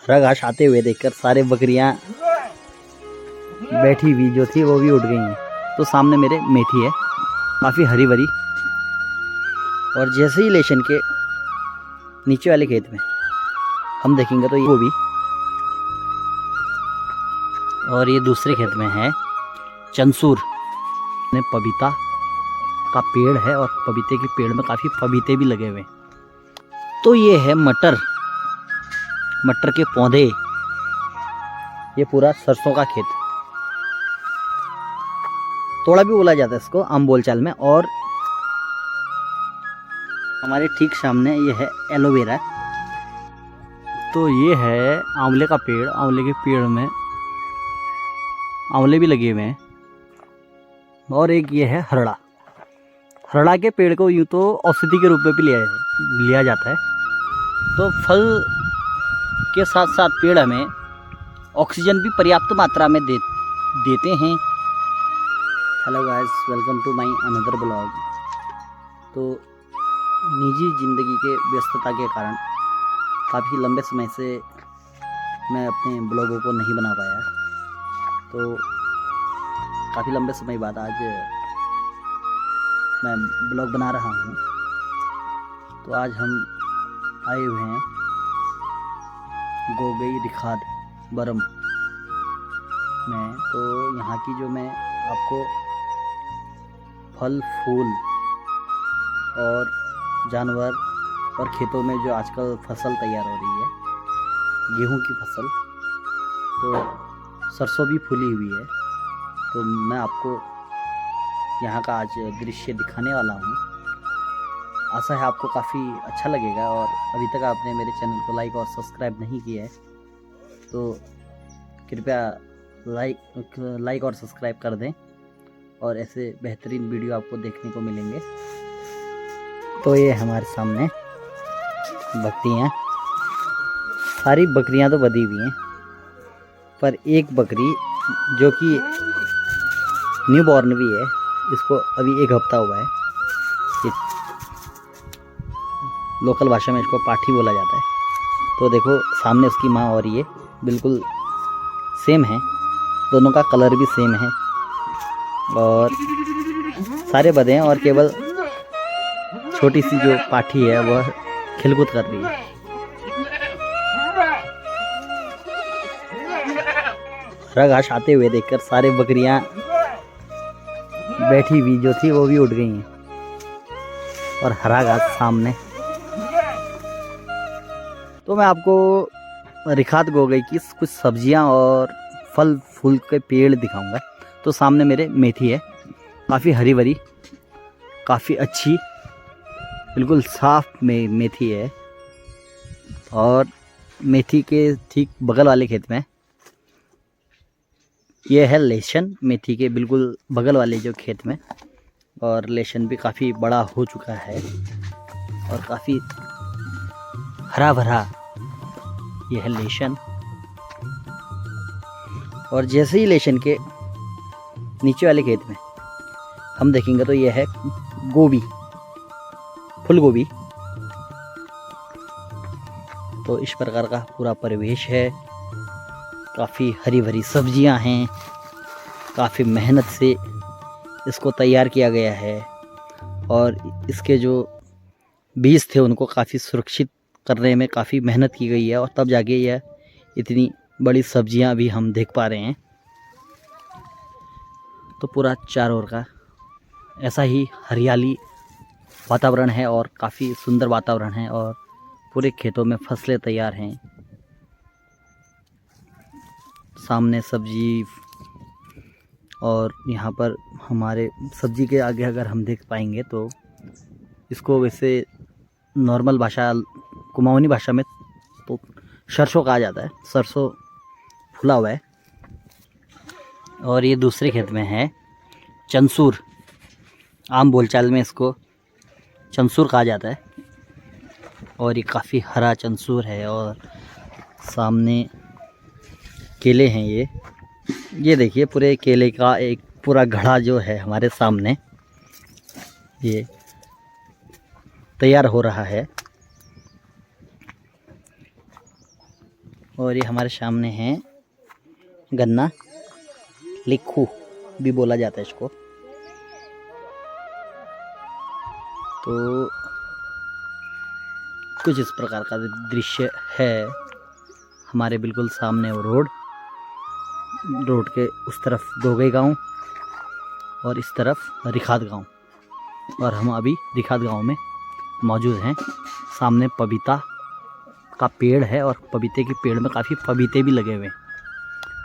हरा घास आते हुए देखकर सारे बकरियां बैठी हुई जो थी वो भी उठ गई हैं। तो सामने मेरे मेथी है, काफ़ी हरी भरी। और जैसे ही लेशन के नीचे वाले खेत में हम देखेंगे तो ये गोभी, और ये दूसरे खेत में है चंसूर ने पपीता का पेड़ है, और पपीते के पेड़ में काफ़ी पपीते भी लगे हुए हैं। तो ये है मटर, मटर के पौधे, ये पूरा सरसों का खेत, तोड़ा भी बोला जाता है इसको आम बोलचाल में। और हमारे ठीक सामने ये है एलोवेरा। तो ये है आंवले का पेड़, आंवले के पेड़ में आंवले भी लगे हुए हैं। और एक ये है हरड़ा, हरड़ा के पेड़ को यूँ तो औषधि के रूप में भी लिया जाता है। तो फल के साथ साथ पेड़ हमें ऑक्सीजन भी पर्याप्त मात्रा में देते हैं। Hello guys, welcome to my another blog. तो निजी ज़िंदगी के व्यस्तता के कारण काफ़ी लंबे समय से मैं अपने ब्लॉगों को नहीं बना पाया, तो काफ़ी लंबे समय बाद आज मैं ब्लॉग बना रहा हूँ। तो आज हम आए हुए हैं गोगई रिखाद बरम में। तो यहाँ की जो मैं आपको फल फूल और जानवर और खेतों में जो आजकल फसल तैयार हो रही है, गेहूं की फसल, तो सरसों भी फूली हुई है, तो मैं आपको यहाँ का आज दृश्य दिखाने वाला हूँ। आशा है आपको काफ़ी अच्छा लगेगा। और अभी तक आपने मेरे चैनल को लाइक और सब्सक्राइब नहीं किया है तो कृपया लाइक और सब्सक्राइब कर दें, और ऐसे बेहतरीन वीडियो आपको देखने को मिलेंगे। तो ये हमारे सामने बकरियाँ, सारी बकरियाँ तो बंधी हुई हैं, पर एक बकरी जो कि न्यू बॉर्न भी है, इसको अभी 1 हफ्ता हुआ है। लोकल भाषा में इसको पाठी बोला जाता है। तो देखो सामने उसकी माँ और ये बिल्कुल सेम है, दोनों का कलर भी सेम है, और सारे बंधे हैं, और केवल छोटी सी जो पाठी है वह खिलकूद कर रही है। हरा घास आते हुए देखकर सारे बकरियां बैठी हुई जो थी वो भी उठ गई हैं, और हरा घास सामने। तो मैं आपको रिखाद गोगई की कुछ सब्जियां और फल फूल के पेड़ दिखाऊंगा। तो सामने मेरे मेथी है, काफ़ी हरी भरी, काफ़ी अच्छी, बिल्कुल साफ में मेथी है। और मेथी के ठीक बगल वाले खेत में ये है लहसुन, मेथी के बिल्कुल बगल वाले जो खेत में। और लहसुन भी काफ़ी बड़ा हो चुका है और काफ़ी हरा भरा ये है लहसुन। और जैसे ही लहसुन के नीचे वाले खेत में हम देखेंगे तो ये है गोभी, फूल गोभी। तो इस प्रकार का पूरा परिवेश है, काफ़ी हरी भरी सब्जियां हैं, काफ़ी मेहनत से इसको तैयार किया गया है, और इसके जो बीज थे उनको काफ़ी सुरक्षित करने में काफ़ी मेहनत की गई है, और तब जाके यह इतनी बड़ी सब्जियां भी हम देख पा रहे हैं। तो पूरा चारों ओर का ऐसा ही हरियाली वातावरण है, और काफ़ी सुंदर वातावरण है, और पूरे खेतों में फसलें तैयार हैं। सामने सब्जी, और यहाँ पर हमारे सब्जी के आगे अगर हम देख पाएंगे तो इसको वैसे नॉर्मल भाषा, कुमाऊनी भाषा में तो सरसों कहा जाता है। सरसों फूला हुआ है। और ये दूसरे खेत में है चंसूर, आम बोलचाल में इसको चंसूर कहा जाता है, और ये काफ़ी हरा चंसूर है। और सामने केले हैं, ये देखिए पूरे केले का एक पूरा घड़ा जो है हमारे सामने ये तैयार हो रहा है। और ये हमारे सामने है गन्ना, लिक्खू भी बोला जाता है इसको। तो कुछ इस प्रकार का दृश्य है। हमारे बिल्कुल सामने वो रोड के उस तरफ गोगई गांव और इस तरफ रिखात गांव, और हम अभी रिखात गांव में मौजूद हैं। सामने पपीता का पेड़ है और पपीते के पेड़ में काफ़ी पपीते भी लगे हुए हैं,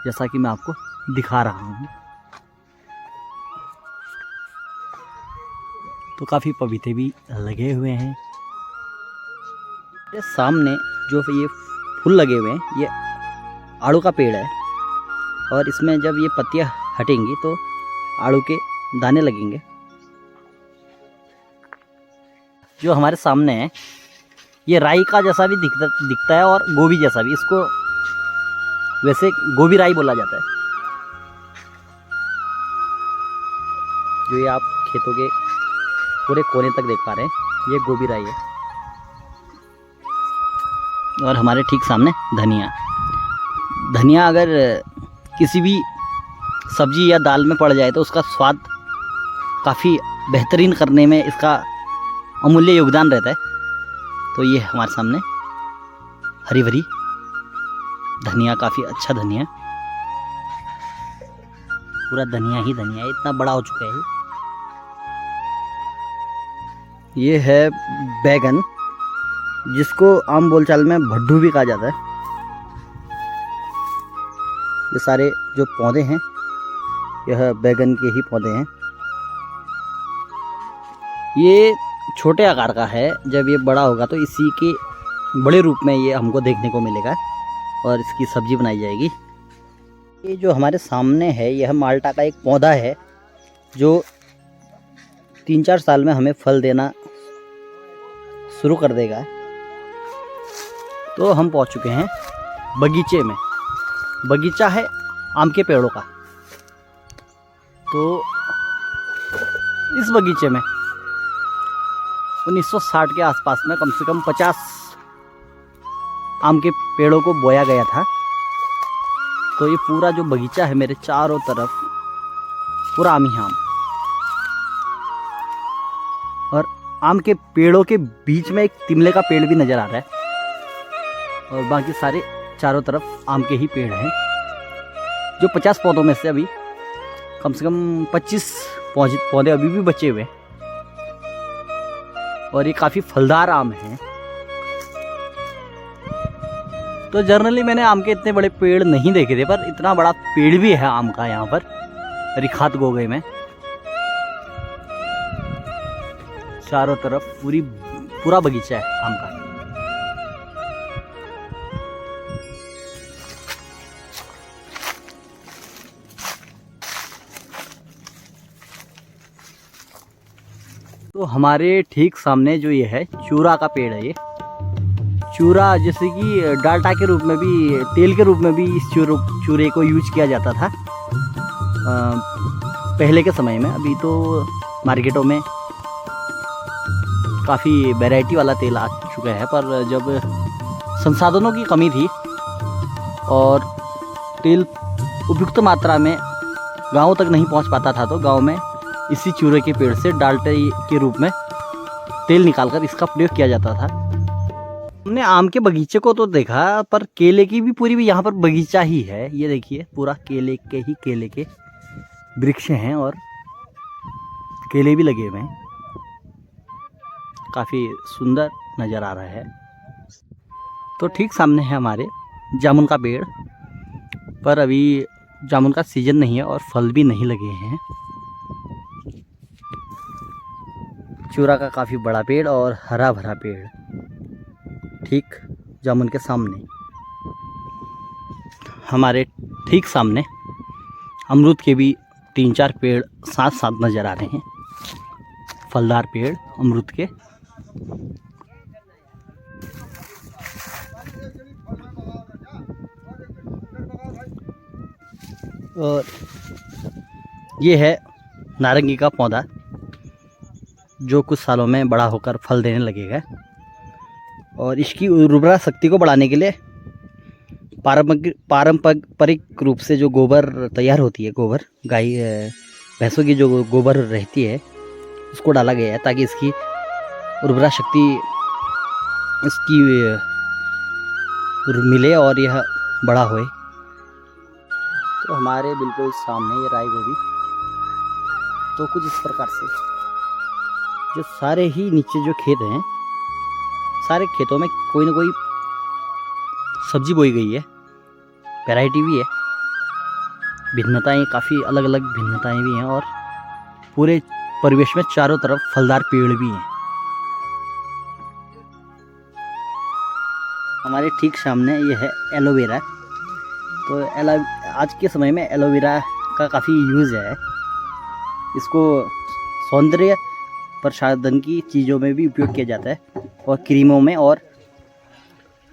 जैसा कि मैं आपको दिखा रहा हूँ। तो काफ़ी पपीते भी लगे हुए हैं। ये सामने जो ये फूल लगे हुए हैं, ये आड़ू का पेड़ है, और इसमें जब ये पत्तियां हटेंगी तो आड़ू के दाने लगेंगे। जो हमारे सामने है ये राई का जैसा भी दिखता है और गोभी जैसा भी। इसको वैसे गोभी राई बोला जाता है। जो ये आप खेतों के पूरे कोने तक देख पा रहे हैं, ये गोभी राई है। और हमारे ठीक सामने धनिया अगर किसी भी सब्जी या दाल में पड़ जाए तो उसका स्वाद काफ़ी बेहतरीन करने में इसका अमूल्य योगदान रहता है। तो ये हमारे सामने हरी भरी धनिया, काफ़ी अच्छा धनिया, पूरा धनिया ही धनिया है, इतना बड़ा हो चुका है। ये है बैगन, जिसको आम बोलचाल में भड्डू भी कहा जाता है। ये सारे जो पौधे हैं यह बैगन के ही पौधे हैं। ये छोटे आकार का है, जब ये बड़ा होगा तो इसी के बड़े रूप में ये हमको देखने को मिलेगा और इसकी सब्जी बनाई जाएगी। ये जो हमारे सामने है यह माल्टा का एक पौधा है, जो 3-4 साल में हमें फल देना शुरू कर देगा। तो हम पहुंच चुके हैं बगीचे में। बगीचा है आम के पेड़ों का। तो इस बगीचे में 1960 के आसपास में कम से कम 50 आम के पेड़ों को बोया गया था। तो ये पूरा जो बगीचा है मेरे चारों तरफ पूरा आम ही आम, और आम के पेड़ों के बीच में एक तिमले का पेड़ भी नज़र आ रहा है, और बाकी सारे चारों तरफ आम के ही पेड़ हैं। जो 50 पौधों में से अभी कम से कम 25 पौधे अभी भी बचे हुए हैं, और ये काफ़ी फलदार आम है। तो जनरली मैंने आम के इतने बड़े पेड़ नहीं देखे थे, पर इतना बड़ा पेड़ भी है आम का यहाँ पर रिखात गोगई में। चारों तरफ पूरा बगीचा है आम का। तो हमारे ठीक सामने जो ये है चूरा का पेड़ है। ये चूरा जैसे कि डालडा के रूप में भी, तेल के रूप में भी इस चूरे को यूज किया जाता था पहले के समय में। अभी तो मार्केटों में काफ़ी वैरायटी वाला तेल आ चुका है, पर जब संसाधनों की कमी थी और तेल उपयुक्त मात्रा में गाँव तक नहीं पहुंच पाता था, तो गांव में इसी चूरे के पेड़ से डालडा के रूप में तेल निकालकर इसका प्रयोग किया जाता था। हमने आम के बगीचे को तो देखा, पर केले की भी पूरी भी यहाँ पर बगीचा ही है। ये देखिए पूरा केले के वृक्ष हैं और केले भी लगे हुए हैं। काफ़ी सुंदर नज़र आ रहा है। तो ठीक सामने है हमारे जामुन का पेड़, पर अभी जामुन का सीजन नहीं है और फल भी नहीं लगे हैं। चूरा का काफ़ी बड़ा पेड़ और हरा भरा पेड़ ठीक जामुन के सामने। हमारे ठीक सामने अमरूद के भी 3-4 पेड़ साथ साथ नज़र आ रहे हैं, फलदार पेड़ अमरूद के। और ये है नारंगी का पौधा, जो कुछ सालों में बड़ा होकर फल देने लगेगा। और इसकी उर्वरा शक्ति को बढ़ाने के लिए पारंपरिक रूप से जो गोबर तैयार होती है, गोबर गाय भैंसों की जो गोबर रहती है, उसको डाला गया है ताकि इसकी उर्वरा शक्ति इसकी मिले और यह बड़ा होए। तो हमारे बिल्कुल सामने ये राई गोभी, तो कुछ इस प्रकार से जो सारे ही नीचे जो खेत हैं, सारे खेतों में कोई ना कोई सब्जी बोई गई है, वैरायटी भी है, भिन्नताएं काफ़ी अलग अलग भिन्नताएं भी हैं और पूरे परिवेश में चारों तरफ फलदार पेड़ भी हैं। हमारे ठीक सामने ये है एलोवेरा। तो आज के समय में एलोवेरा का काफ़ी यूज़ है। इसको सौंदर्य प्रसाधन की चीज़ों में भी उपयोग किया जाता है और क्रीमों में, और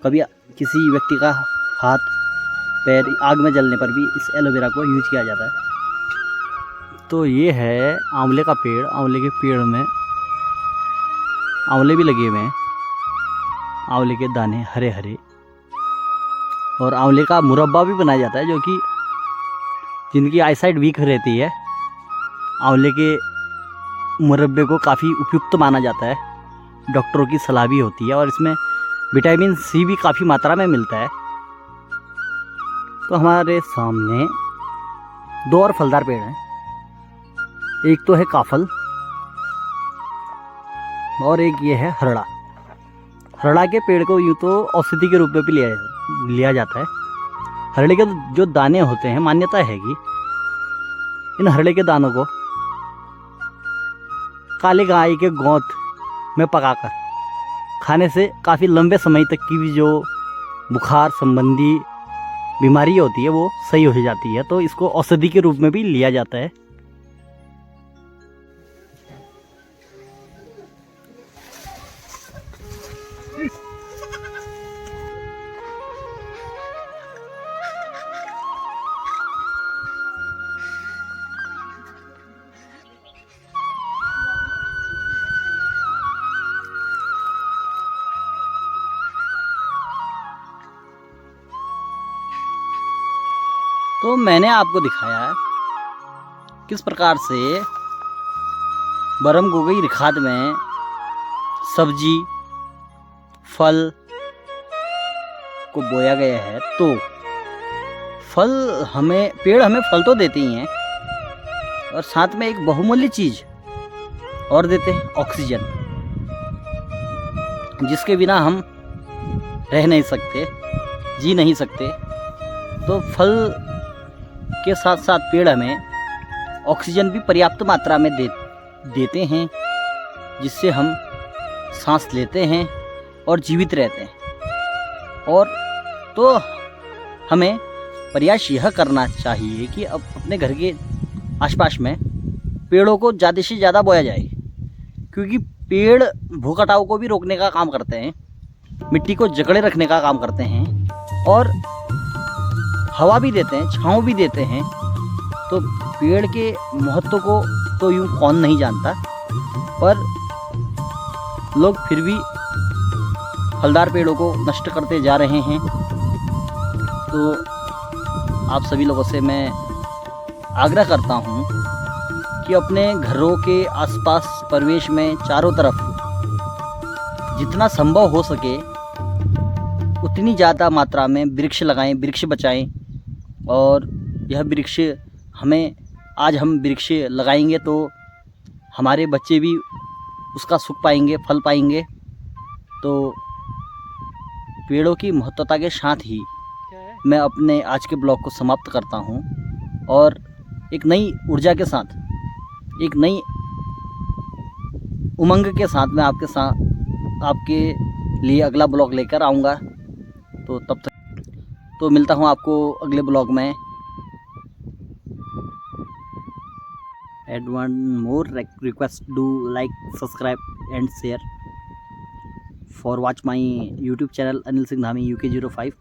कभी किसी व्यक्ति का हाथ पैर आग में जलने पर भी इस एलोवेरा को यूज किया जाता है। तो ये है आंवले का पेड़। आंवले के पेड़ में आंवले भी लगे हुए हैं, आंवले के दाने हरे हरे, और आंवले का मुरब्बा भी बनाया जाता है, जो कि जिनकी आईसाइट वीक रहती है, आंवले के मुरब्बे को काफ़ी उपयुक्त माना जाता है। डॉक्टरों की सलाह भी होती है और इसमें विटामिन सी भी काफ़ी मात्रा में मिलता है। तो हमारे सामने दो और फलदार पेड़ हैं। एक तो है काफल और एक ये है हरड़ा। हरड़ा के पेड़ को यूँ तो औषधि के रूप में भी लिया जाता है। हरड़े के जो दाने होते हैं, मान्यता है कि इन हरड़े के दानों को काले गाय के गोंद में पकाकर खाने से काफ़ी लंबे समय तक की भी जो बुखार संबंधी बीमारी होती है वो सही हो जाती है। तो इसको औषधि के रूप में भी लिया जाता है। तो मैंने आपको दिखाया है किस प्रकार से बरम गोगई रिखाद में सब्जी फल को बोया गया है। तो पेड़ हमें फल तो देते ही हैं और साथ में एक बहुमूल्य चीज और देते हैं, ऑक्सीजन, जिसके बिना हम रह नहीं सकते, जी नहीं सकते। तो फल के साथ साथ पेड़ हमें ऑक्सीजन भी पर्याप्त मात्रा में देते हैं, जिससे हम सांस लेते हैं और जीवित रहते हैं। और तो हमें प्रयास यह करना चाहिए कि अब अपने घर के आसपास में पेड़ों को ज़्यादा से ज़्यादा बोया जाए, क्योंकि पेड़ भू कटाव को भी रोकने का काम करते हैं, मिट्टी को जकड़े रखने का काम करते हैं और हवा भी देते हैं, छांव भी देते हैं। तो पेड़ के महत्व को तो यूँ कौन नहीं जानता, पर लोग फिर भी फलदार पेड़ों को नष्ट करते जा रहे हैं। तो आप सभी लोगों से मैं आग्रह करता हूँ कि अपने घरों के आसपास परिवेश में चारों तरफ जितना संभव हो सके उतनी ज़्यादा मात्रा में वृक्ष लगाएं, वृक्ष बचाएं। और यह वृक्ष आज हम वृक्ष लगाएंगे तो हमारे बच्चे भी उसका सुख पाएंगे, फल पाएंगे। तो पेड़ों की महत्वता के साथ ही मैं अपने आज के ब्लॉग को समाप्त करता हूं और एक नई ऊर्जा के साथ, एक नई उमंग के साथ मैं आपके लिए अगला ब्लॉग लेकर आऊँगा। तो तब तक तो मिलता हूँ आपको अगले ब्लॉग में। Add one more request, do like, subscribe and share for watch my YouTube channel Anil Singh Dhami UK 05।